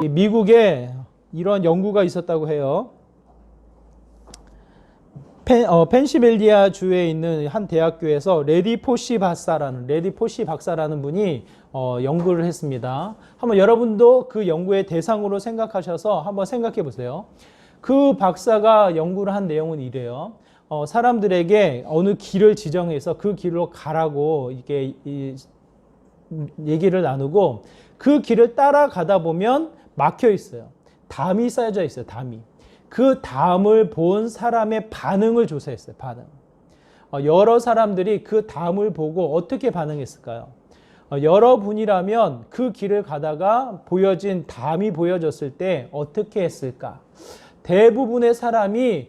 미국에 이런 연구가 있었다고 해요. 펜실베니아 주에 있는 한 대학교에서 레디 포시 박사라는 분이 연구를 했습니다. 한번 여러분도 그 연구의 대상으로 생각하셔서 한번 생각해 보세요. 그 박사가 연구를 한 내용은 이래요. 사람들에게 어느 길을 지정해서 그 길로 가라고 이렇게 얘기를 나누고 그 길을 따라가다 보면 막혀 있어요. 담이 쌓여져 있어요. 담이. 그 담을 본 사람의 반응을 조사했어요. 반응. 여러 사람들이 그 담을 보고 어떻게 반응했을까요? 여러분이라면 그 길을 가다가 보여진 담이 보여졌을 때 어떻게 했을까? 대부분의 사람이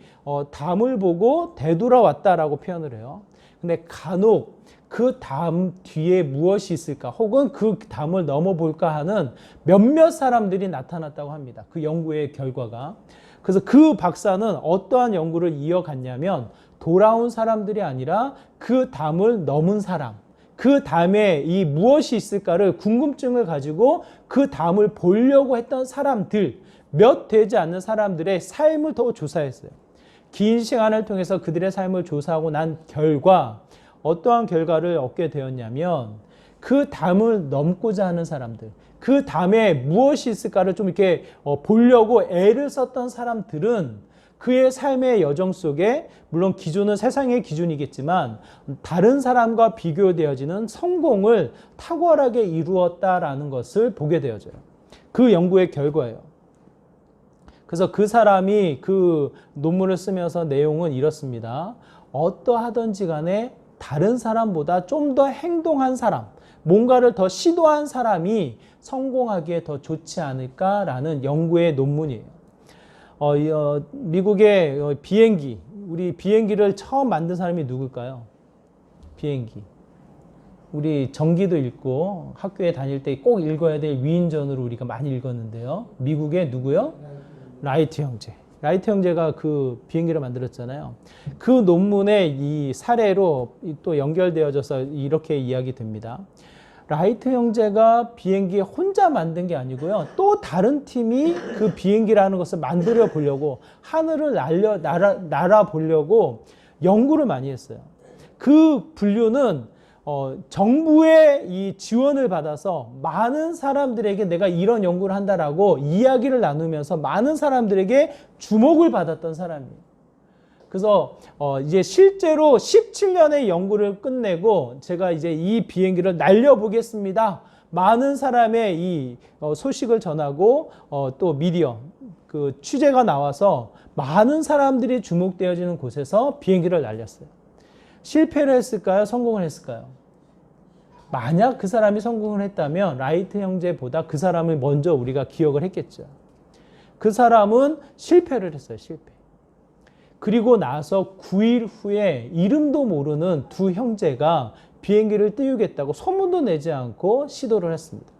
담을 보고 되돌아왔다라고 표현을 해요. 근데 간혹 그 담 뒤에 무엇이 있을까? 혹은 그 담을 넘어볼까 하는 몇몇 사람들이 나타났다고 합니다. 그 연구의 결과가. 그래서 그 박사는 어떠한 연구를 이어갔냐면 돌아온 사람들이 아니라 그 담을 넘은 사람, 그 담에 이 무엇이 있을까를 궁금증을 가지고 그 담을 보려고 했던 사람들, 몇 되지 않는 사람들의 삶을 더 조사했어요. 긴 시간을 통해서 그들의 삶을 조사하고 난 결과 어떠한 결과를 얻게 되었냐면 그 담을 넘고자 하는 사람들, 그 담에 무엇이 있을까를 좀 이렇게 보려고 애를 썼던 사람들은 그의 삶의 여정 속에 물론 기준은 세상의 기준이겠지만 다른 사람과 비교되어지는 성공을 탁월하게 이루었다라는 것을 보게 되어져요. 그 연구의 결과예요. 그래서 그 사람이 그 논문을 쓰면서 내용은 이렇습니다. 어떠하든지 간에 다른 사람보다 좀 더 행동한 사람, 뭔가를 더 시도한 사람이 성공하기에 더 좋지 않을까라는 연구의 논문이에요. 미국의 비행기, 우리 비행기를 처음 만든 사람이 누굴까요? 비행기. 우리 전기도 읽고 학교에 다닐 때 꼭 읽어야 될 위인전으로 우리가 많이 읽었는데요. 미국의 누구요? 라이트 형제. 라이트 형제가 그 비행기를 만들었잖아요. 그 논문의 이 사례로 또 연결되어져서 이렇게 이야기됩니다. 라이트 형제가 비행기 혼자 만든 게 아니고요. 또 다른 팀이 그 비행기라는 것을 만들어 보려고 하늘을 날아 보려고 연구를 많이 했어요. 그 분류는 정부의 이 지원을 받아서 많은 사람들에게 내가 이런 연구를 한다라고 이야기를 나누면서 많은 사람들에게 주목을 받았던 사람이에요. 그래서 이제 실제로 17년의 연구를 끝내고 제가 이제 이 비행기를 날려보겠습니다. 많은 사람의 이 소식을 전하고 또 미디어 그 취재가 나와서 많은 사람들이 주목되어지는 곳에서 비행기를 날렸어요. 실패를 했을까요? 성공을 했을까요? 만약 그 사람이 성공을 했다면 라이트 형제보다 그 사람을 먼저 우리가 기억을 했겠죠. 그 사람은 실패를 했어요. 실패. 그리고 나서 9일 후에 이름도 모르는 두 형제가 비행기를 띄우겠다고 소문도 내지 않고 시도를 했습니다.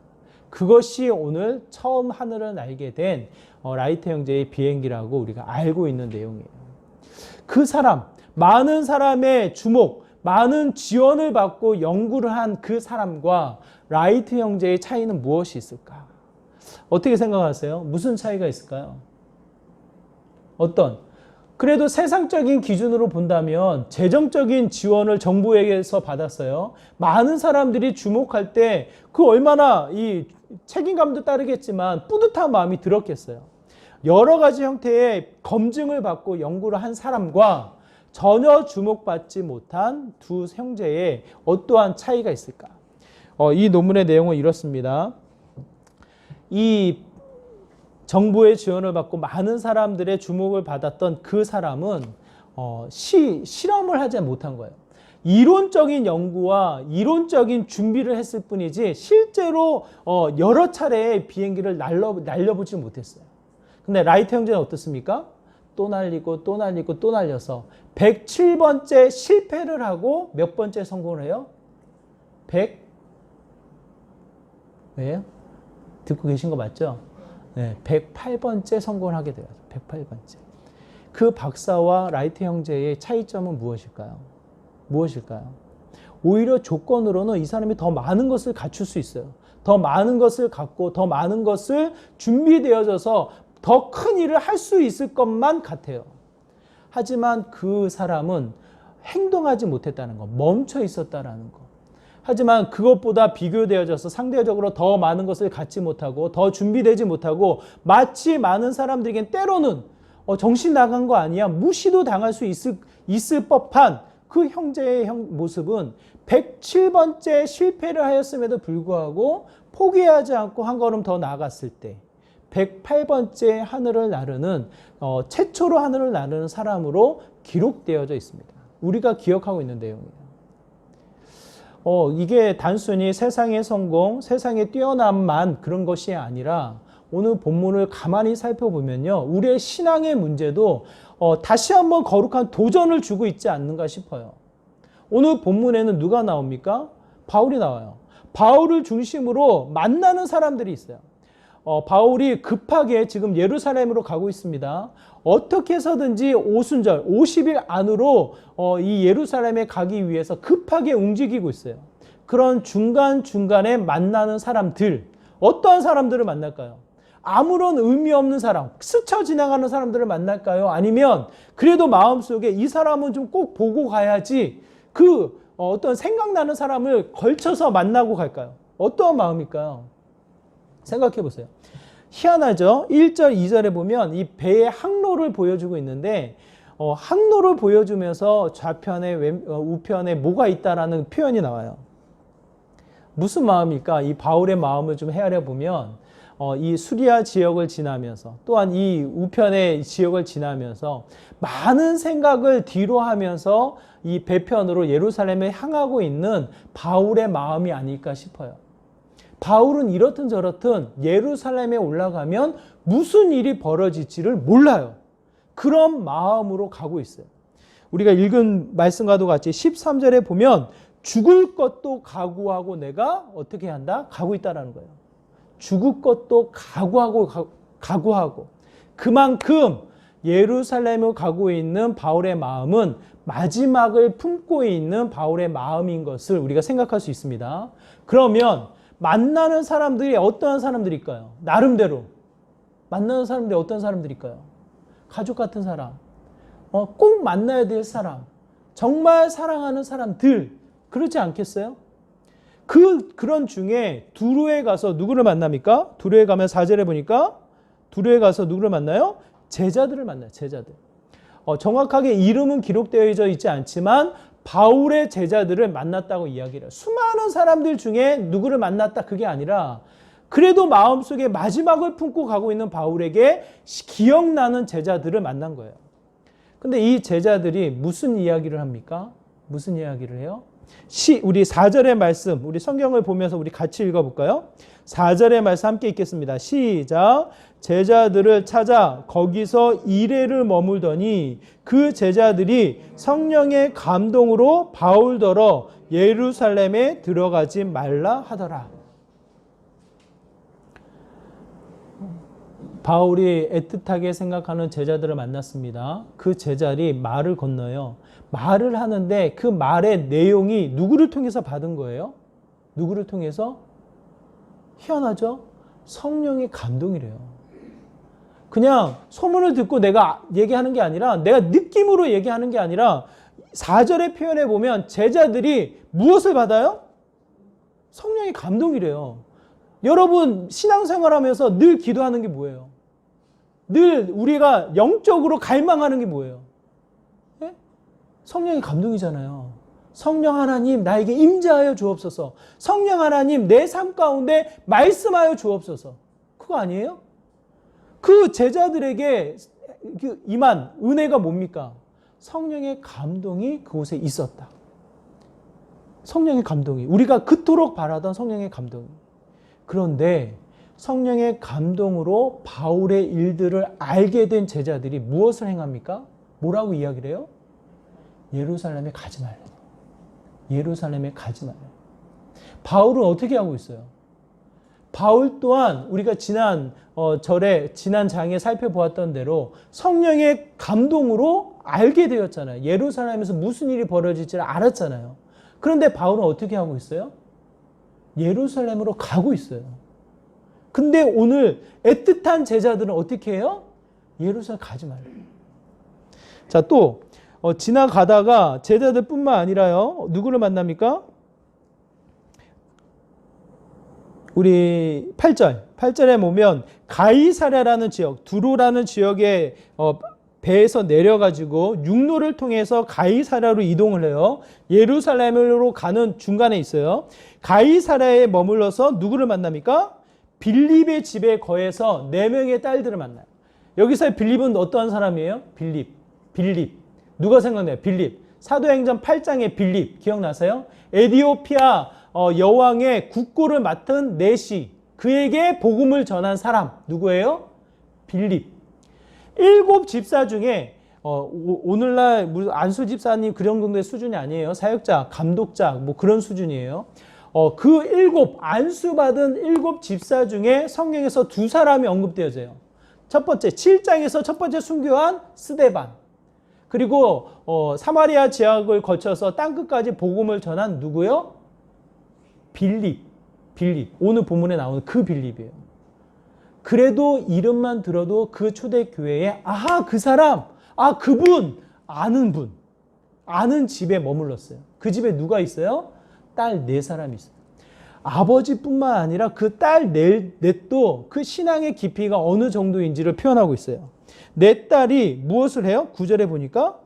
그것이 오늘 처음 하늘을 날게 된 라이트 형제의 비행기라고 우리가 알고 있는 내용이에요. 그 사람, 많은 사람의 주목, 많은 지원을 받고 연구를 한 그 사람과 라이트 형제의 차이는 무엇이 있을까? 어떻게 생각하세요? 무슨 차이가 있을까요? 그래도 세상적인 기준으로 본다면 재정적인 지원을 정부에게서 받았어요. 많은 사람들이 주목할 때 그 얼마나 이 책임감도 따르겠지만 뿌듯한 마음이 들었겠어요. 여러 가지 형태의 검증을 받고 연구를 한 사람과 전혀 주목받지 못한 두 형제의 어떠한 차이가 있을까? 이 논문의 내용은 이렇습니다. 이 정부의 지원을 받고 많은 사람들의 주목을 받았던 그 사람은 실험을 하지 못한 거예요. 이론적인 연구와 이론적인 준비를 했을 뿐이지 실제로 여러 차례의 비행기를 날려보지 못했어요. 근데 라이트 형제는 어떻습니까? 또 날리고 또 날리고 또 날려서 107번째 실패를 하고 몇 번째 성공을 해요? 왜요? 듣고 계신 거 맞죠? 네, 108번째 성공을 하게 돼요. 108번째. 그 박사와 라이트 형제의 차이점은 무엇일까요? 오히려 조건으로는 이 사람이 더 많은 것을 갖출 수 있어요. 더 많은 것을 갖고 더 많은 것을 준비되어져서 더 큰 일을 할 수 있을 것만 같아요. 하지만 그 사람은 행동하지 못했다는 거, 멈춰 있었다라는 거. 하지만 그것보다 비교되어져서 상대적으로 더 많은 것을 갖지 못하고 더 준비되지 못하고 마치 많은 사람들에겐 때로는 정신 나간 거 아니야? 무시도 당할 수 있을 법한 그 형제의 모습은 107번째 실패를 하였음에도 불구하고 포기하지 않고 한 걸음 더 나아갔을 때 108번째 하늘을 나르는 최초로 하늘을 나르는 사람으로 기록되어져 있습니다. 우리가 기억하고 있는 내용이에요. 이게 단순히 세상의 성공, 세상의 뛰어남만 그런 것이 아니라 오늘 본문을 가만히 살펴보면요. 우리의 신앙의 문제도 다시 한번 거룩한 도전을 주고 있지 않는가 싶어요. 오늘 본문에는 누가 나옵니까? 바울이 나와요. 바울을 중심으로 만나는 사람들이 있어요. 바울이 급하게 지금 예루살렘으로 가고 있습니다. 어떻게 해서든지 오순절 50일 안으로 이 예루살렘에 가기 위해서 급하게 움직이고 있어요. 그런 중간중간에 만나는 사람들, 어떠한 사람들을 만날까요? 아무런 의미 없는 사람, 스쳐 지나가는 사람들을 만날까요? 아니면 그래도 마음속에 이 사람은 좀 꼭 보고 가야지 그 어떤 생각나는 사람을 걸쳐서 만나고 갈까요? 어떠한 마음일까요? 생각해 보세요. 희한하죠? 1절, 2절에 보면 이 배의 항로를 보여주고 있는데 항로를 보여주면서 좌편에 우편에 뭐가 있다라는 표현이 나와요. 무슨 마음일까? 이 바울의 마음을 좀 헤아려 보면 이 수리아 지역을 지나면서 또한 이 우편의 지역을 지나면서 많은 생각을 뒤로 하면서 이 배편으로 예루살렘에 향하고 있는 바울의 마음이 아닐까 싶어요. 바울은 이렇든 저렇든 예루살렘에 올라가면 무슨 일이 벌어질지를 몰라요. 그런 마음으로 가고 있어요. 우리가 읽은 말씀과도 같이 13절에 보면 죽을 것도 각오하고 내가 어떻게 한다? 가고 있다라는 거예요. 죽을 것도 각오하고 그만큼 예루살렘을 가고 있는 바울의 마음은 마지막을 품고 있는 바울의 마음인 것을 우리가 생각할 수 있습니다. 그러면 만나는 사람들이 어떠한 사람들일까요? 나름대로 만나는 사람들이 어떤 사람들일까요? 가족 같은 사람, 꼭 만나야 될 사람, 정말 사랑하는 사람들, 그렇지 않겠어요? 그런 중에 두로에 가서 누구를 만납니까? 두로에 가면 4절에 보니까 두로에 가서 누구를 만나요? 제자들을 만나요. 제자들. 정확하게 이름은 기록되어 있지 않지만 바울의 제자들을 만났다고 이야기를 해요. 수많은 사람들 중에 누구를 만났다 그게 아니라 그래도 마음속에 마지막을 품고 가고 있는 바울에게 기억나는 제자들을 만난 거예요. 근데 이 제자들이 무슨 이야기를 합니까? 무슨 이야기를 해요? 우리 4절의 말씀, 우리 성경을 보면서 우리 같이 읽어볼까요? 4절의 말씀 함께 읽겠습니다. 시작. 제자들을 찾아 거기서 이레를 머물더니 그 제자들이 성령의 감동으로 바울더러 예루살렘에 들어가지 말라 하더라. 바울이 애틋하게 생각하는 제자들을 만났습니다. 그 제자들이 말을 건너요. 말을 하는데 그 말의 내용이 누구를 통해서 받은 거예요? 누구를 통해서? 희한하죠? 성령의 감동이래요. 그냥 소문을 듣고 내가 얘기하는 게 아니라 내가 느낌으로 얘기하는 게 아니라 4절의 표현에 보면 제자들이 무엇을 받아요? 성령의 감동이래요. 여러분 신앙생활하면서 늘 기도하는 게 뭐예요? 늘 우리가 영적으로 갈망하는 게 뭐예요? 네? 성령의 감동이잖아요. 성령 하나님 나에게 임재하여 주옵소서. 성령 하나님 내 삶 가운데 말씀하여 주옵소서. 그거 아니에요? 그 제자들에게 임한 은혜가 뭡니까? 성령의 감동이 그곳에 있었다. 성령의 감동이 우리가 그토록 바라던 성령의 감동이. 그런데 성령의 감동으로 바울의 일들을 알게 된 제자들이 무엇을 행합니까? 뭐라고 이야기를 해요? 예루살렘에 가지 말라. 예루살렘에 가지 말라. 바울은 어떻게 하고 있어요? 바울 또한 우리가 지난 장에 살펴보았던 대로 성령의 감동으로 알게 되었잖아요. 예루살렘에서 무슨 일이 벌어질지를 알았잖아요. 그런데 바울은 어떻게 하고 있어요? 예루살렘으로 가고 있어요. 근데 오늘 애틋한 제자들은 어떻게 해요? 예루살렘 가지 말래요. 자, 또 지나가다가 제자들뿐만 아니라요. 누구를 만납니까? 우리 8절에 보면 가이사랴라는 지역, 두로라는 지역에 배에서 내려가지고 육로를 통해서 가이사랴로 이동을 해요. 예루살렘으로 가는 중간에 있어요. 가이사랴에 머물러서 누구를 만납니까? 빌립의 집에 거해서 4명의 딸들을 만나요. 여기서 빌립은 어떠한 사람이에요? 빌립. 누가 생각나요? 빌립. 사도행전 8장의 빌립 기억나세요? 에디오피아 여왕의 국고를 맡은 내시, 그에게 복음을 전한 사람 누구예요? 빌립. 7 집사 중에 오늘날 안수 집사님 그런 정도의 수준이 아니에요. 사역자, 감독자 뭐 그런 수준이에요. 그 7 안수받은 7 집사 중에 성경에서 2사람이 언급되어져요. 첫 번째 7장에서 첫 번째 순교한 스데반, 그리고 사마리아 지역을 거쳐서 땅끝까지 복음을 전한 누구요? 빌립. 오늘 본문에 나오는 그 빌립이에요. 그래도 이름만 들어도 그 초대교회에 그 사람, 그분, 아는 집에 머물렀어요. 그 집에 누가 있어요? 딸 4사람이 있어요. 아버지뿐만 아니라 그 딸 넷도 그 신앙의 깊이가 어느 정도인지를 표현하고 있어요. 내 딸이 무엇을 해요? 9절에 보니까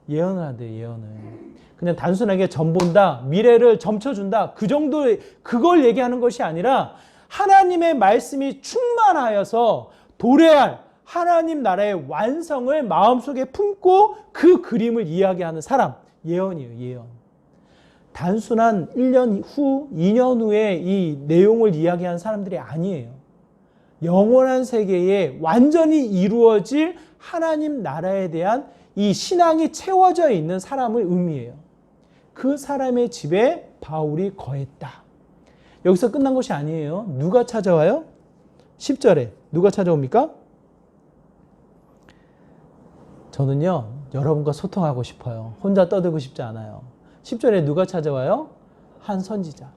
예언을 한대요. 예언을. 그냥 단순하게 점본다, 미래를 점쳐준다, 그 정도, 그걸 얘기하는 것이 아니라 하나님의 말씀이 충만하여서 도래할 하나님 나라의 완성을 마음속에 품고 그 그림을 이야기하는 사람, 예언이에요. 예언. 단순한 1년 후, 2년 후에 이 내용을 이야기하는 사람들이 아니에요. 영원한 세계에 완전히 이루어질 하나님 나라에 대한 이 신앙이 채워져 있는 사람을 의미해요. 그 사람의 집에 바울이 거했다. 여기서 끝난 것이 아니에요. 누가 찾아와요? 10절에 누가 찾아옵니까? 저는요, 여러분과 소통하고 싶어요. 혼자 떠들고 싶지 않아요. 10절에 누가 찾아와요? 한 선지자.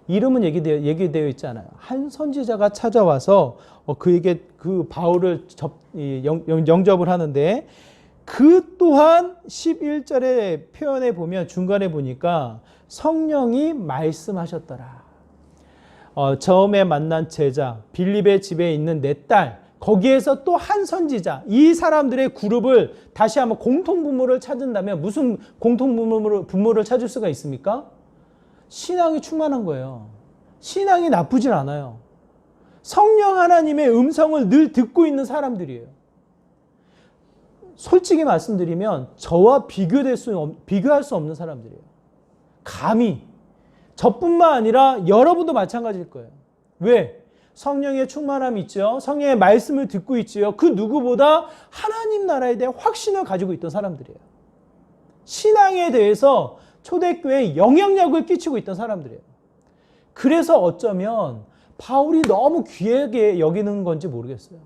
이름은 얘기되어 있지 않아요. 한 선지자가 찾아와서 그에게 그 바울을 영접을 하는데, 그 또한 11절의 표현에 보면 중간에 보니까 성령이 말씀하셨더라. 처음에 만난 제자 빌립의 집에 있는 4딸, 거기에서 또 한 선지자, 이 사람들의 그룹을 다시 한번 공통분모를 찾는다면 무슨 공통분모를 찾을 수가 있습니까? 신앙이 충만한 거예요. 신앙이 나쁘진 않아요. 성령 하나님의 음성을 늘 듣고 있는 사람들이에요. 솔직히 말씀드리면 저와 비교할 수 없는 사람들이에요. 감히. 저뿐만 아니라 여러분도 마찬가지일 거예요. 왜? 성령의 충만함이 있죠. 성령의 말씀을 듣고 있죠. 그 누구보다 하나님 나라에 대한 확신을 가지고 있던 사람들이에요. 신앙에 대해서 초대교회에 영향력을 끼치고 있던 사람들이에요. 그래서 어쩌면 바울이 너무 귀하게 여기는 건지 모르겠어요.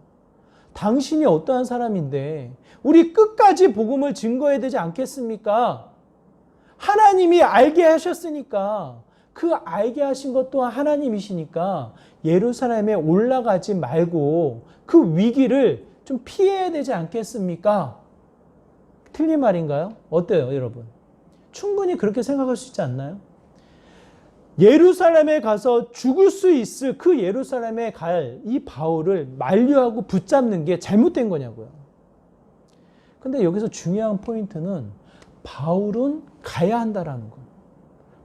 당신이 어떠한 사람인데 우리 끝까지 복음을 증거해야 되지 않겠습니까? 하나님이 알게 하셨으니까, 그 알게 하신 것 또한 하나님이시니까 예루살렘에 올라가지 말고 그 위기를 좀 피해야 되지 않겠습니까? 틀린 말인가요? 어때요, 여러분? 충분히 그렇게 생각할 수 있지 않나요? 예루살렘에 가서 죽을 수 있을 그 예루살렘에 갈 이 바울을 만류하고 붙잡는 게 잘못된 거냐고요. 근데 여기서 중요한 포인트는 바울은 가야 한다라는 거.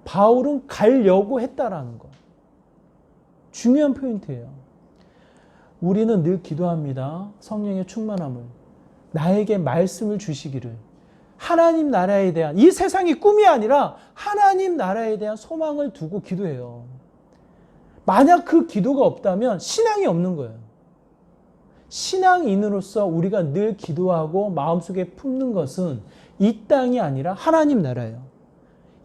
바울은 가려고 했다라는 거. 중요한 포인트예요. 우리는 늘 기도합니다. 성령의 충만함을. 나에게 말씀을 주시기를. 하나님 나라에 대한, 이 세상이 꿈이 아니라 하나님 나라에 대한 소망을 두고 기도해요. 만약 그 기도가 없다면 신앙이 없는 거예요. 신앙인으로서 우리가 늘 기도하고 마음속에 품는 것은 이 땅이 아니라 하나님 나라예요.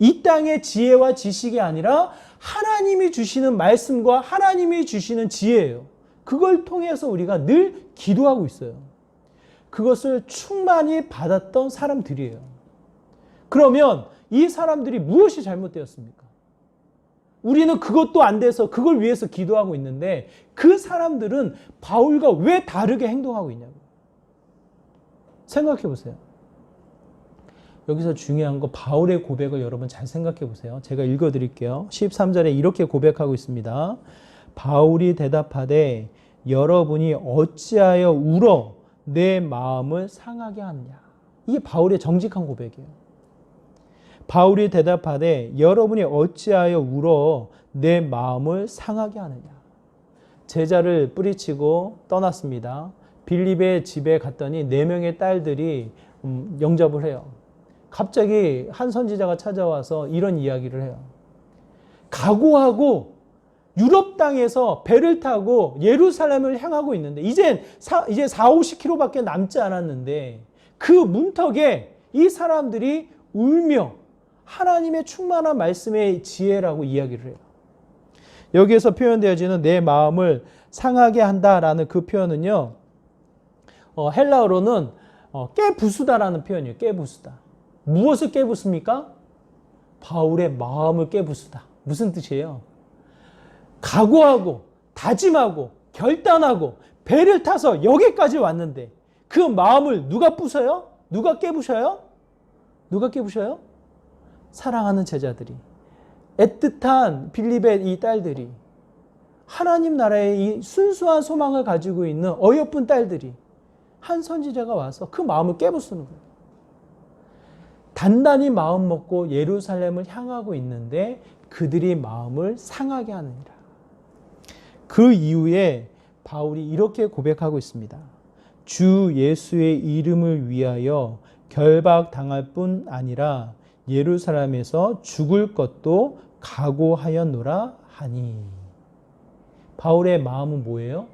이 땅의 지혜와 지식이 아니라 하나님이 주시는 말씀과 하나님이 주시는 지혜예요. 그걸 통해서 우리가 늘 기도하고 있어요. 그것을 충만히 받았던 사람들이에요. 그러면 이 사람들이 무엇이 잘못되었습니까? 우리는 그것도 안 돼서 그걸 위해서 기도하고 있는데 그 사람들은 바울과 왜 다르게 행동하고 있냐고요. 생각해 보세요. 여기서 중요한 거 바울의 고백을 여러분 잘 생각해 보세요. 제가 읽어 드릴게요. 13절에 이렇게 고백하고 있습니다. 바울이 대답하되 여러분이 어찌하여 울어 내 마음을 상하게 하느냐. 이게 바울의 정직한 고백이에요. 바울이 대답하되 여러분이 어찌하여 울어 내 마음을 상하게 하느냐. 제자를 뿌리치고 떠났습니다. 빌립의 집에 갔더니 4명의 딸들이 영접을 해요. 갑자기 한 선지자가 찾아와서 이런 이야기를 해요. 각오하고 유럽 땅에서 배를 타고 예루살렘을 향하고 있는데 이제 40-50km밖에 남지 않았는데 그 문턱에 이 사람들이 울며 하나님의 충만한 말씀의 지혜라고 이야기를 해요. 여기에서 표현되어지는 내 마음을 상하게 한다라는 그 표현은요. 헬라어로는 깨부수다라는 표현이에요. 깨부수다. 무엇을 깨부숩니까? 바울의 마음을 깨부수다. 무슨 뜻이에요? 각오하고 다짐하고 결단하고 배를 타서 여기까지 왔는데 그 마음을 누가 부숴요? 누가 깨부셔요? 누가 깨부셔요? 사랑하는 제자들이, 애틋한 빌립의 이 딸들이, 하나님 나라의 이 순수한 소망을 가지고 있는 어여쁜 딸들이 한 선지자가 와서 그 마음을 깨부수는 거예요. 단단히 마음 먹고 예루살렘을 향하고 있는데 그들이 마음을 상하게 하느니라. 그 이후에 바울이 이렇게 고백하고 있습니다. 주 예수의 이름을 위하여 결박당할 뿐 아니라 예루살렘에서 죽을 것도 각오하였노라 하니. 바울의 마음은 뭐예요?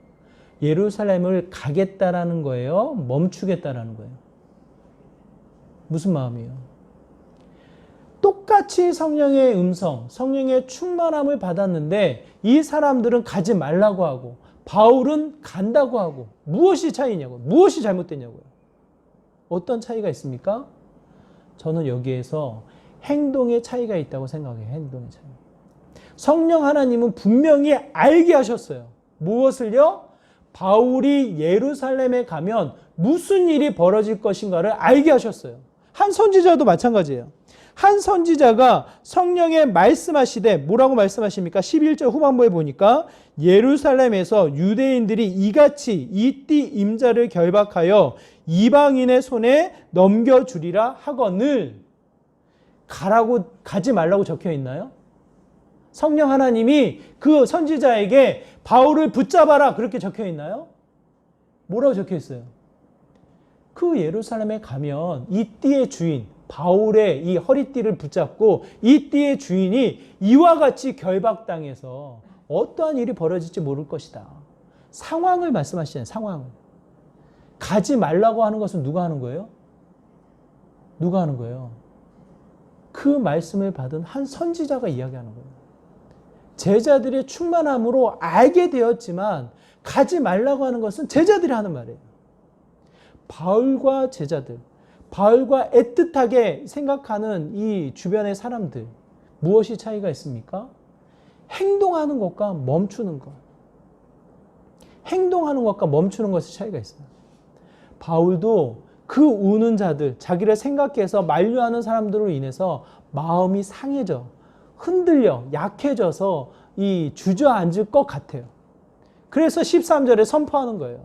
예루살렘을 가겠다라는 거예요? 멈추겠다라는 거예요? 무슨 마음이에요? 똑같이 성령의 음성, 성령의 충만함을 받았는데 이 사람들은 가지 말라고 하고 바울은 간다고 하고 무엇이 차이냐고요? 무엇이 잘못됐냐고요? 어떤 차이가 있습니까? 저는 여기에서 행동의 차이가 있다고 생각해요. 행동의 차이. 성령 하나님은 분명히 알게 하셨어요. 무엇을요? 바울이 예루살렘에 가면 무슨 일이 벌어질 것인가를 알게 하셨어요. 한 선지자도 마찬가지예요. 한 선지자가 성령에 말씀하시되 뭐라고 말씀하십니까? 11절 후반부에 보니까 예루살렘에서 유대인들이 이같이 이 띠 임자를 결박하여 이방인의 손에 넘겨주리라 하거늘. 가라고, 가지 말라고 적혀 있나요? 성령 하나님이 그 선지자에게 바울을 붙잡아라 그렇게 적혀 있나요? 뭐라고 적혀 있어요? 그 예루살렘에 가면 이 띠의 주인 바울의 이 허리띠를 붙잡고 이 띠의 주인이 이와 같이 결박당해서 어떠한 일이 벌어질지 모를 것이다. 상황을 말씀하시잖아요. 상황을. 가지 말라고 하는 것은 누가 하는 거예요? 누가 하는 거예요? 그 말씀을 받은 한 선지자가 이야기하는 거예요. 제자들의 충만함으로 알게 되었지만 가지 말라고 하는 것은 제자들이 하는 말이에요. 바울과 제자들, 바울과 애틋하게 생각하는 이 주변의 사람들, 무엇이 차이가 있습니까? 행동하는 것과 멈추는 것. 행동하는 것과 멈추는 것의 차이가 있어요. 바울도 그 우는 자들, 자기를 생각해서 만류하는 사람들로 인해서 마음이 상해져, 흔들려, 약해져서 이 주저앉을 것 같아요. 그래서 13절에 선포하는 거예요.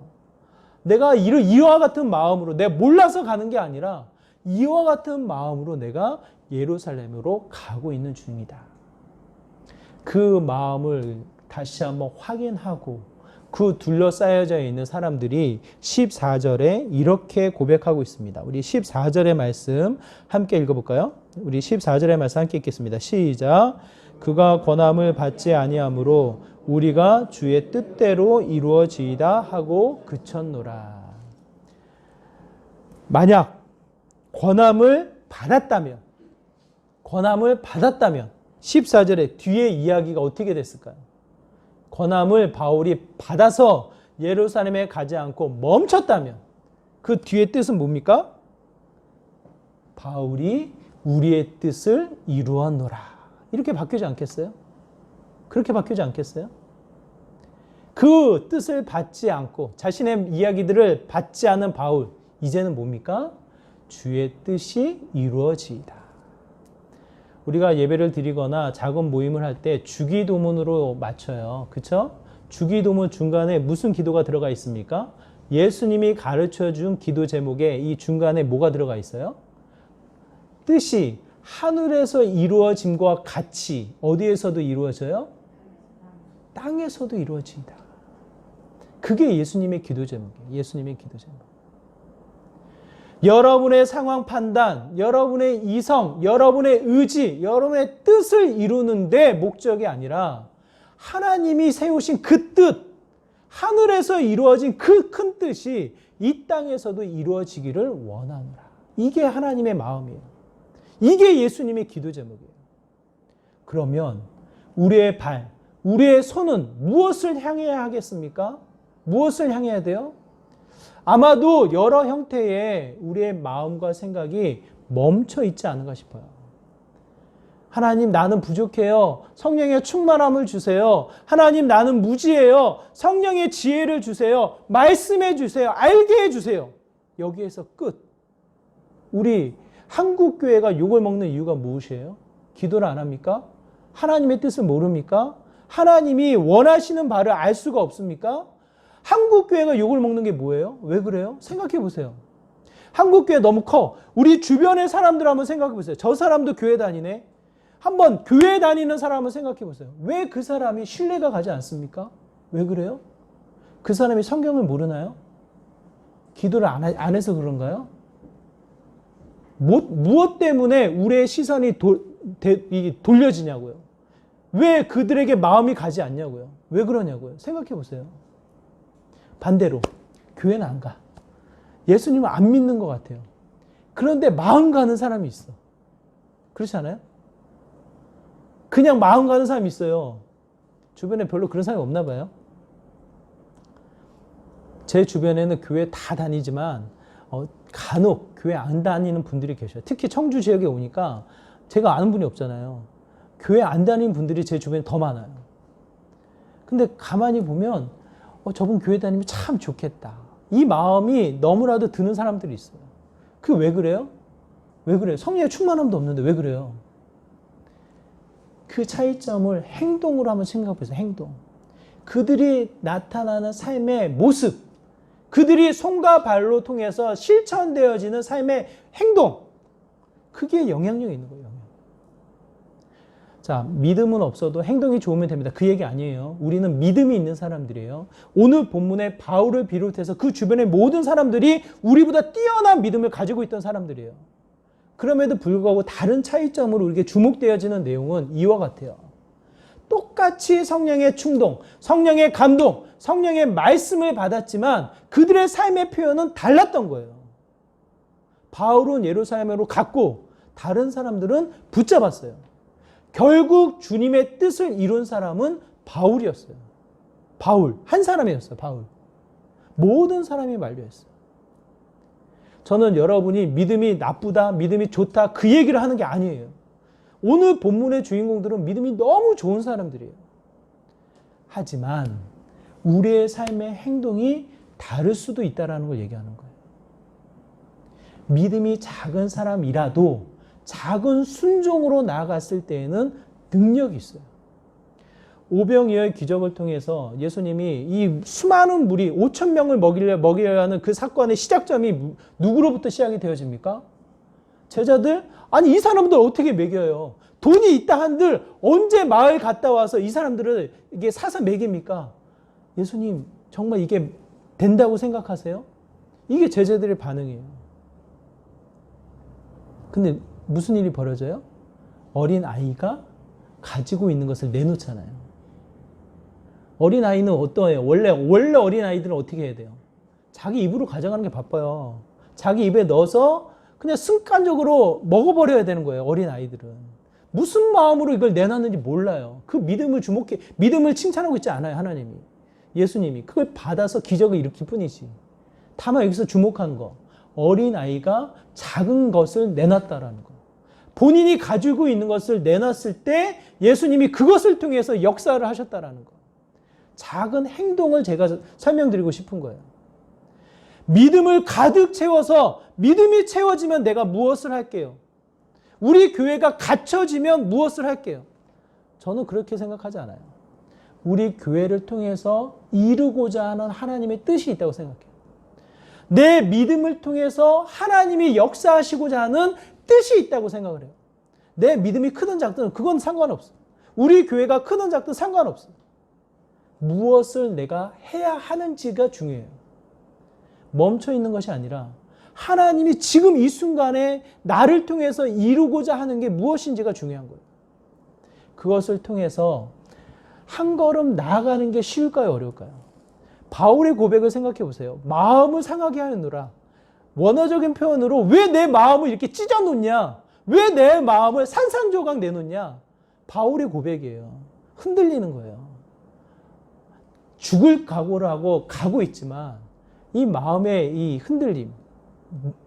내가 이와 같은 마음으로, 내가 몰라서 가는 게 아니라 이와 같은 마음으로 내가 예루살렘으로 가고 있는 중이다. 그 마음을 다시 한번 확인하고 그 둘러싸여져 있는 사람들이 14절에 이렇게 고백하고 있습니다. 우리 14절의 말씀 함께 읽어볼까요? 우리 14절의 말씀 함께 읽겠습니다. 시작. 그가 권함을 받지 아니하므로 우리가 주의 뜻대로 이루어지이다 하고 그쳤노라. 만약 권함을 받았다면 14절에 뒤에 이야기가 어떻게 됐을까요? 권함을 바울이 받아서 예루살렘에 가지 않고 멈췄다면 그 뒤의 뜻은 뭡니까? 바울이 우리의 뜻을 이루었노라. 이렇게 바뀌지 않겠어요? 그렇게 바뀌지 않겠어요? 그 뜻을 받지 않고 자신의 이야기들을 받지 않은 바울, 이제는 뭡니까? 주의 뜻이 이루어지이다. 우리가 예배를 드리거나 작은 모임을 할 때 주기도문으로 마쳐요. 그렇죠? 주기도문 중간에 무슨 기도가 들어가 있습니까? 예수님이 가르쳐준 기도 제목에 이 중간에 뭐가 들어가 있어요? 뜻이 하늘에서 이루어짐과 같이 어디에서도 이루어져요? 땅에서도 이루어진다. 그게 예수님의 기도 제목이에요. 예수님의 기도 제목. 여러분의 상황 판단, 여러분의 이성, 여러분의 의지, 여러분의 뜻을 이루는 데 목적이 아니라 하나님이 세우신 그 뜻, 하늘에서 이루어진 그 큰 뜻이 이 땅에서도 이루어지기를 원하노라. 이게 하나님의 마음이에요. 이게 예수님의 기도 제목이에요. 그러면 우리의 발, 우리의 손은 무엇을 향해야 하겠습니까? 무엇을 향해야 돼요? 아마도 여러 형태의 우리의 마음과 생각이 멈춰 있지 않은가 싶어요. 하나님, 나는 부족해요. 성령의 충만함을 주세요. 하나님, 나는 무지해요. 성령의 지혜를 주세요. 말씀해 주세요. 알게 해 주세요. 여기에서 끝. 우리 한국교회가 욕을 먹는 이유가 무엇이에요? 기도를 안 합니까? 하나님의 뜻을 모릅니까? 하나님이 원하시는 바를 알 수가 없습니까? 한국교회가 욕을 먹는 게 뭐예요? 왜 그래요? 생각해 보세요. 한국교회 너무 커. 우리 주변의 사람들 한번 생각해 보세요. 저 사람도 교회 다니네. 한번 교회 다니는 사람 한번 생각해 보세요. 왜 그 사람이 신뢰가 가지 않습니까? 왜 그래요? 그 사람이 성경을 모르나요? 기도를 안 해서 그런가요? 무엇 때문에 우리의 시선이 돌려지냐고요? 왜 그들에게 마음이 가지 않냐고요? 왜 그러냐고요? 생각해 보세요. 반대로 교회는 안 가. 예수님을 안 믿는 것 같아요. 그런데 마음 가는 사람이 있어. 그렇지 않아요? 그냥 마음 가는 사람이 있어요. 주변에 별로 그런 사람이 없나 봐요. 제 주변에는 교회 다 다니지만 간혹 교회 안 다니는 분들이 계셔요. 특히 청주 지역에 오니까 제가 아는 분이 없잖아요. 교회 안 다니는 분들이 제 주변에 더 많아요. 근데 가만히 보면 저분 교회 다니면 참 좋겠다. 이 마음이 너무나도 드는 사람들이 있어요. 그게 왜 그래요? 왜 그래요? 성령의 충만함도 없는데 왜 그래요? 그 차이점을 행동으로 한번 생각해 보세요. 행동. 그들이 나타나는 삶의 모습, 그들이 손과 발로 통해서 실천되어지는 삶의 행동, 그게 영향력이 있는 거예요. 자, 믿음은 없어도 행동이 좋으면 됩니다. 그 얘기 아니에요. 우리는 믿음이 있는 사람들이에요. 오늘 본문에 바울을 비롯해서 그 주변의 모든 사람들이 우리보다 뛰어난 믿음을 가지고 있던 사람들이에요. 그럼에도 불구하고 다른 차이점으로 우리에게 주목되어지는 내용은 이와 같아요. 똑같이 성령의 충동, 성령의 감동, 성령의 말씀을 받았지만 그들의 삶의 표현은 달랐던 거예요. 바울은 예루살렘으로 갔고 다른 사람들은 붙잡았어요. 결국 주님의 뜻을 이룬 사람은 바울이었어요. 바울, 한 사람이었어요. 바울. 모든 사람이 만류했어요. 저는 여러분이 믿음이 나쁘다, 믿음이 좋다 그 얘기를 하는 게 아니에요. 오늘 본문의 주인공들은 믿음이 너무 좋은 사람들이에요. 하지만 우리의 삶의 행동이 다를 수도 있다는 걸 얘기하는 거예요. 믿음이 작은 사람이라도 작은 순종으로 나아갔을 때에는 능력이 있어요. 오병이어의 기적을 통해서 예수님이 이 수많은 무리 5천 명을 먹이려야 하는 그 사건의 시작점이 누구로부터 시작이 되어집니까? 제자들? 아니 이 사람들 어떻게 먹여요? 돈이 있다 한들 언제 마을 갔다 와서 이 사람들을 이게 사서 먹입니까? 예수님 정말 이게 된다고 생각하세요? 이게 제자들의 반응이에요. 근데 무슨 일이 벌어져요? 어린 아이가 가지고 있는 것을 내놓잖아요. 어린 아이는 어떠해요? 원래 어린 아이들은 어떻게 해야 돼요? 자기 입으로 가져가는 게 바빠요. 자기 입에 넣어서 그냥 습관적으로 먹어버려야 되는 거예요. 어린 아이들은 무슨 마음으로 이걸 내놨는지 몰라요. 그 믿음을 믿음을 칭찬하고 있지 않아요. 하나님이, 예수님이 그걸 받아서 기적을 일으킬 뿐이지. 다만 여기서 주목하는 거, 어린 아이가 작은 것을 내놨다라는 거. 본인이 가지고 있는 것을 내놨을 때 예수님이 그것을 통해서 역사를 하셨다라는 거. 작은 행동을 제가 설명드리고 싶은 거예요. 믿음을 가득 채워서 믿음이 채워지면 내가 무엇을 할게요? 우리 교회가 갖춰지면 무엇을 할게요? 저는 그렇게 생각하지 않아요. 우리 교회를 통해서 이루고자 하는 하나님의 뜻이 있다고 생각해요. 내 믿음을 통해서 하나님이 역사하시고자 하는 뜻이 있다고 생각을 해요. 내 믿음이 크든 작든 그건 상관없어. 우리 교회가 크든 작든 상관없어. 무엇을 내가 해야 하는지가 중요해요. 멈춰 있는 것이 아니라 하나님이 지금 이 순간에 나를 통해서 이루고자 하는 게 무엇인지가 중요한 거예요. 그것을 통해서 한 걸음 나아가는 게 쉬울까요? 어려울까요? 바울의 고백을 생각해 보세요. 마음을 상하게 하느라. 원어적인 표현으로 왜 내 마음을 이렇게 찢어 놓냐? 왜 내 마음을 산산조각 내놓냐? 바울의 고백이에요. 흔들리는 거예요. 죽을 각오를 하고 가고 있지만 이 마음의 이 흔들림,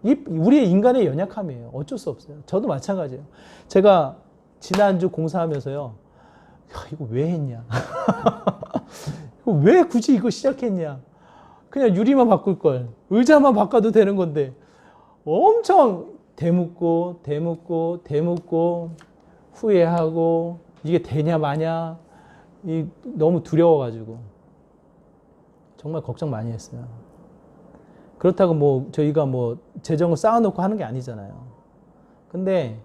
우리의 인간의 연약함이에요. 어쩔 수 없어요. 저도 마찬가지예요. 제가 지난주 공사하면서요. 이거 왜 했냐? 왜 굳이 이거 시작했냐? 그냥 유리만 바꿀 걸. 의자만 바꿔도 되는 건데 엄청 되묻고 후회하고 이게 되냐 마냐 너무 두려워가지고 정말 걱정 많이 했어요. 그렇다고 뭐 저희가 뭐 재정을 쌓아놓고 하는 게 아니잖아요. 근데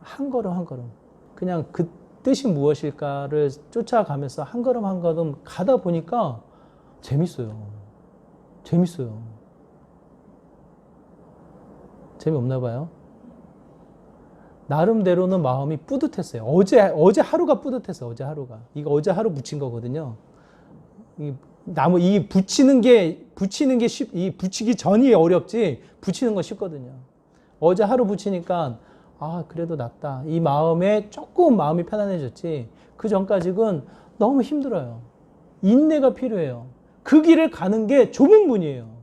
한 걸음 한 걸음 그냥 그 뜻이 무엇일까를 쫓아가면서 한 걸음 한 걸음 가다 보니까 재밌어요. 재미없나 봐요. 나름대로는 마음이 뿌듯했어요. 어제 하루가 뿌듯했어요. 어제 하루가. 이거 어제 하루 붙인 거거든요. 이 붙이기 전이 어렵지 붙이는 거 쉽거든요. 어제 하루 붙이니까 그래도 낫다. 이 마음에 조금 마음이 편안해졌지. 그 전까지는 너무 힘들어요. 인내가 필요해요. 그 길을 가는 게 좁은 문이에요.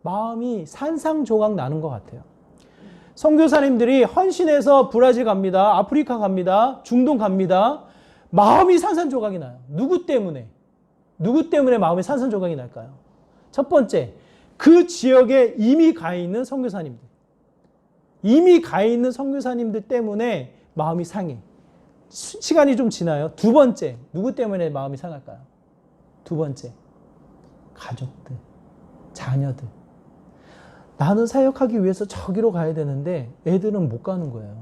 마음이 산상조각 나는 것 같아요. 선교사님들이 헌신해서 브라질 갑니다. 아프리카 갑니다. 중동 갑니다. 마음이 산산조각이 나요. 누구 때문에 마음이 산산조각이 날까요? 첫 번째, 그 지역에 이미 가 있는 선교사님들. 이미 가 있는 선교사님들 때문에 마음이 상해. 시간이 좀 지나요. 두 번째, 누구 때문에 마음이 상할까요? 두 번째, 가족들, 자녀들. 나는 사역하기 위해서 저기로 가야 되는데 애들은 못 가는 거예요.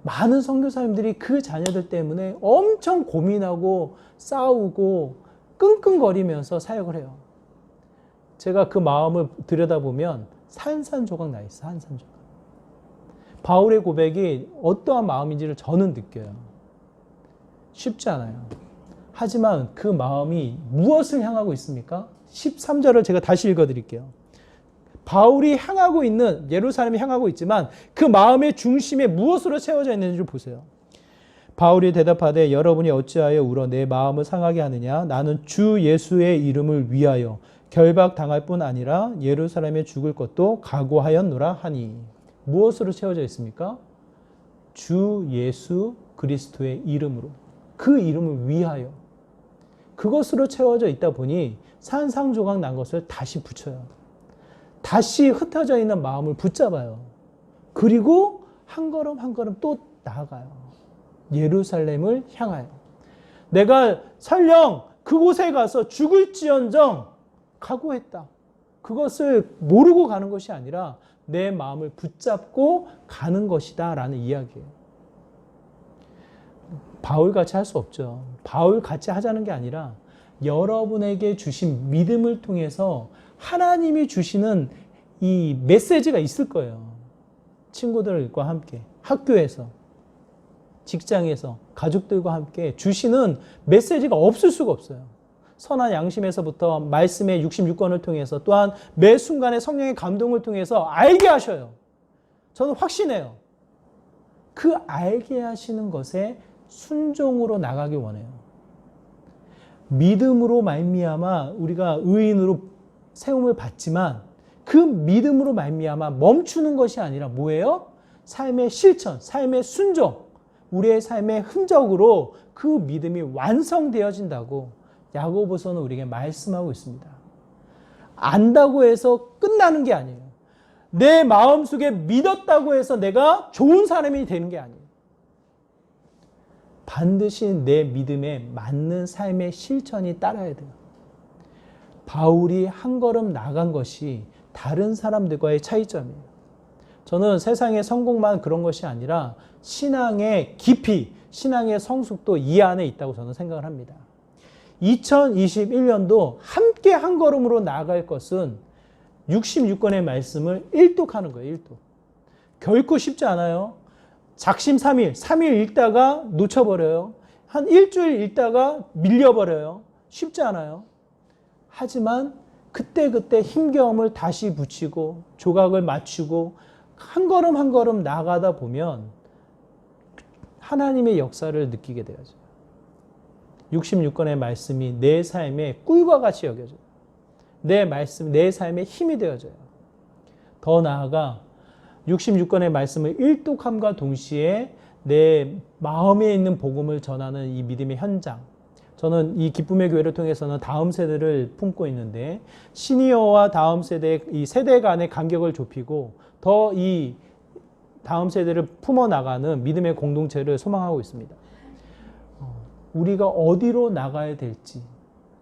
많은 선교사님들이 그 자녀들 때문에 엄청 고민하고 싸우고 끙끙거리면서 사역을 해요. 제가 그 마음을 들여다보면 산산조각 나 있어요. 산산조각. 바울의 고백이 어떠한 마음인지를 저는 느껴요. 쉽지 않아요. 하지만 그 마음이 무엇을 향하고 있습니까? 13절을 제가 다시 읽어드릴게요. 바울이 향하고 있는, 예루살렘이 향하고 있지만 그 마음의 중심에 무엇으로 채워져 있는지를 보세요. 바울이 대답하되 여러분이 어찌하여 울어 내 마음을 상하게 하느냐? 나는 주 예수의 이름을 위하여 결박당할 뿐 아니라 예루살렘에 죽을 것도 각오하였노라 하니. 무엇으로 채워져 있습니까? 주 예수 그리스도의 이름으로. 그 이름을 위하여. 그것으로 채워져 있다 보니 산상조각 난 것을 다시 붙여요. 다시 흩어져 있는 마음을 붙잡아요. 그리고 한 걸음 한 걸음 또 나아가요. 예루살렘을 향하여. 내가 설령 그곳에 가서 죽을지언정 각오했다. 그것을 모르고 가는 것이 아니라 내 마음을 붙잡고 가는 것이다 라는 이야기예요. 바울같이 할 수 없죠. 바울같이 하자는 게 아니라 여러분에게 주신 믿음을 통해서 하나님이 주시는 이 메시지가 있을 거예요. 친구들과 함께, 학교에서, 직장에서, 가족들과 함께 주시는 메시지가 없을 수가 없어요. 선한 양심에서부터 말씀의 66권을 통해서 또한 매 순간의 성령의 감동을 통해서 알게 하셔요. 저는 확신해요. 그 알게 하시는 것에 순종으로 나가기 원해요. 믿음으로 말미암아 우리가 의인으로 세움을 받지만 그 믿음으로 말미암아 멈추는 것이 아니라 뭐예요? 삶의 실천, 삶의 순종, 우리의 삶의 흔적으로 그 믿음이 완성되어진다고 야고보서는 우리에게 말씀하고 있습니다. 안다고 해서 끝나는 게 아니에요. 내 마음속에 믿었다고 해서 내가 좋은 사람이 되는 게 아니에요. 반드시 내 믿음에 맞는 삶의 실천이 따라야 돼요. 바울이 한 걸음 나간 것이 다른 사람들과의 차이점이에요. 저는 세상의 성공만 그런 것이 아니라 신앙의 깊이, 신앙의 성숙도 이 안에 있다고 저는 생각을 합니다. 2021년도 함께 한 걸음으로 나아갈 것은 66권의 말씀을 일독하는 거예요. 일독. 결코 쉽지 않아요. 작심 3일 읽다가 놓쳐버려요. 한 일주일 읽다가 밀려버려요. 쉽지 않아요. 하지만 그때그때 힘겨움을 다시 붙이고 조각을 맞추고 한 걸음 한 걸음 나아가다 보면 하나님의 역사를 느끼게 되어져요. 66권의 말씀이 내 삶의 꿀과 같이 여겨져요. 내 말씀, 내 삶의 힘이 되어져요. 더 나아가 66권의 말씀을 일독함과 동시에 내 마음에 있는 복음을 전하는 이 믿음의 현장. 저는 이 기쁨의 교회를 통해서는 다음 세대를 품고 있는데 시니어와 다음 세대, 이 세대 간의 간격을 좁히고 더 이 다음 세대를 품어나가는 믿음의 공동체를 소망하고 있습니다. 우리가 어디로 나가야 될지,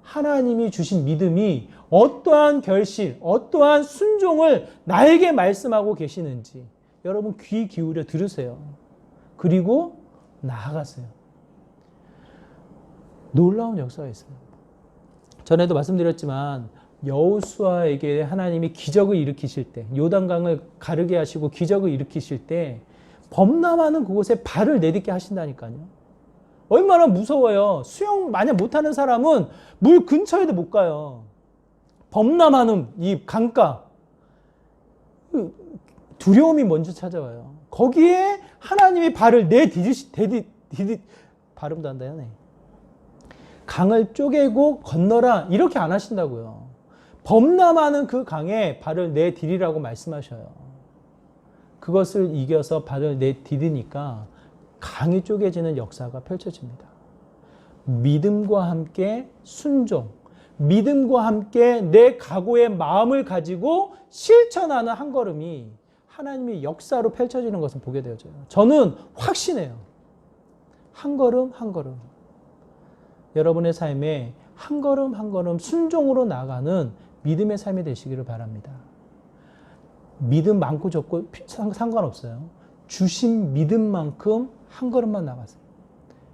하나님이 주신 믿음이 어떠한 결실, 어떠한 순종을 나에게 말씀하고 계시는지 여러분 귀 기울여 들으세요. 그리고 나아가세요. 놀라운 역사가 있어요. 전에도 말씀드렸지만 여호수아에게 하나님이 기적을 일으키실 때, 요단강을 가르게 하시고 기적을 일으키실 때 범람하는 그곳에 발을 내딛게 하신다니까요. 얼마나 무서워요. 수영 만약 못하는 사람은 물 근처에도 못 가요. 범람하는 이 강가. 두려움이 먼저 찾아와요. 거기에 하나님이 발을 발음도 안 닿네. 강을 쪼개고 건너라 이렇게 안 하신다고요. 범람하는 그 강에 발을 내디디라고 말씀하셔요. 그것을 이겨서 발을 내디디니까 강이 쪼개지는 역사가 펼쳐집니다. 믿음과 함께 순종, 믿음과 함께 내 각오의 마음을 가지고 실천하는 한 걸음이 하나님의 역사로 펼쳐지는 것을 보게 되어져요. 저는 확신해요. 한 걸음 한 걸음. 여러분의 삶에 한 걸음 한 걸음 순종으로 나가는 믿음의 삶이 되시기를 바랍니다. 믿음 많고 적고 상관없어요. 주신 믿음만큼 한 걸음만 나가세요.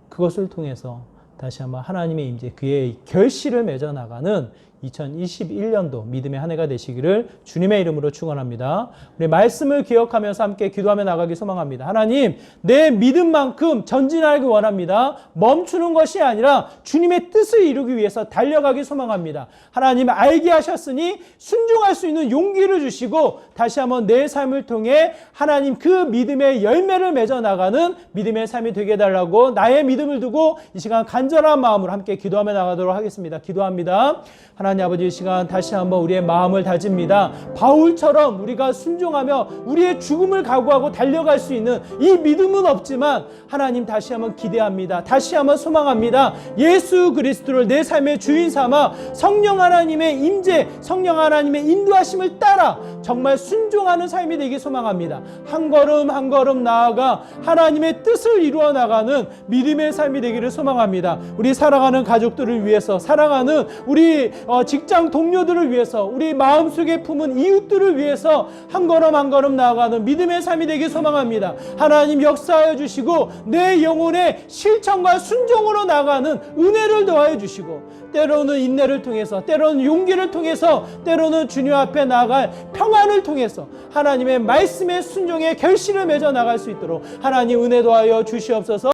그것을 통해서 다시 한번 하나님의 임재, 그의 결실을 맺어 나가는 2021년도 믿음의 한 해가 되시기를 주님의 이름으로 축원합니다. 우리 말씀을 기억하면서 함께 기도하며 나가기 소망합니다. 하나님, 내 믿음만큼 전진하기 원합니다. 멈추는 것이 아니라 주님의 뜻을 이루기 위해서 달려가기 소망합니다. 하나님, 알게 하셨으니 순종할 수 있는 용기를 주시고 다시 한번 내 삶을 통해 하나님 그 믿음의 열매를 맺어 나가는 믿음의 삶이 되게 해달라고 나의 믿음을 두고 이 시간 간절한 마음으로 함께 기도하며 나가도록 하겠습니다. 기도합니다. 하나님 아버지, 이 시간 다시 한번 우리의 마음을 다집니다. 바울처럼 우리가 순종하며 우리의 죽음을 각오하고 달려갈 수 있는 이 믿음은 없지만 하나님 다시 한번 기대합니다. 다시 한번 소망합니다. 예수 그리스도를 내 삶의 주인 삼아 성령 하나님의 임재, 성령 하나님의 인도하심을 따라 정말 순종하는 삶이 되기 소망합니다. 한 걸음 한 걸음 나아가 하나님의 뜻을 이루어 나가는 믿음의 삶이 되기를 소망합니다. 우리 살아가는 가족들을 위해서, 사랑하는 우리 직장 동료들을 위해서, 우리 마음속에 품은 이웃들을 위해서 한 걸음 한 걸음 나아가는 믿음의 삶이 되길 소망합니다. 하나님 역사하여 주시고 내 영혼의 실천과 순종으로 나가는 은혜를 더하여 주시고 때로는 인내를 통해서, 때로는 용기를 통해서, 때로는 주님 앞에 나아갈 평안을 통해서 하나님의 말씀의 순종의 결실을 맺어 나갈 수 있도록 하나님 은혜 더하여 주시옵소서.